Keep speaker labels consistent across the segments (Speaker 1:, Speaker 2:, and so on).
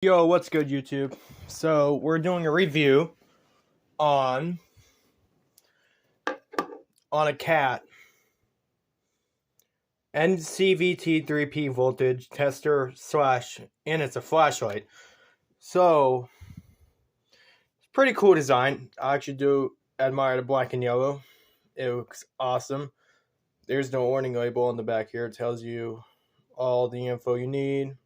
Speaker 1: Yo, what's good, YouTube? So we're doing a review on a cat NCVT3P voltage tester slash, and it's a flashlight. So it's pretty cool design. I actually do admire the black and yellow. It looks awesome. There's no warning label on the back here. It tells you all the info you need.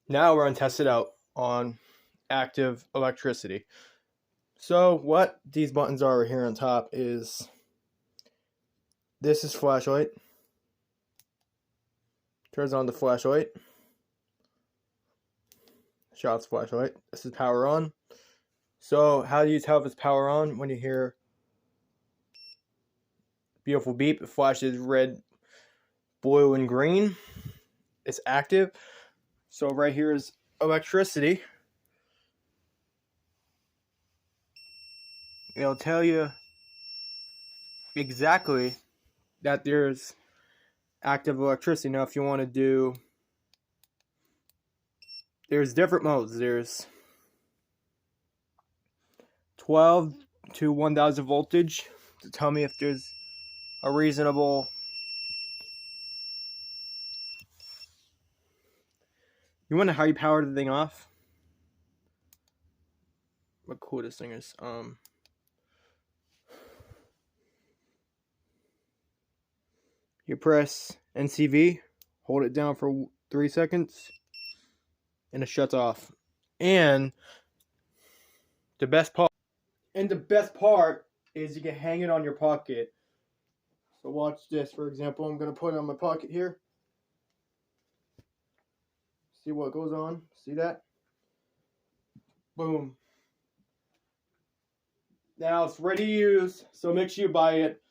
Speaker 1: Now we're going to test it out on active electricity. So what these buttons are here on top is, this is flashlight. Turns on the flashlight. Shots flashlight. This is power on. So how do you tell if it's power on? When you hear beautiful beep, it flashes red, blue, and green. It's active. So right here is electricity. It'll tell you exactly that there's active electricity. Now if you want to do, there's different modes. There's 12 to 1000 voltage to tell me if there's a reasonable. You wonder how you power the thing off? What cool this thing is. You press NCV, hold it down for 3 seconds, and it shuts off. And the best part is you can hang it on your pocket. So watch this. For example, I'm gonna put it on my pocket here. See what goes on? See that? Boom. Now it's ready to use, so make sure you buy it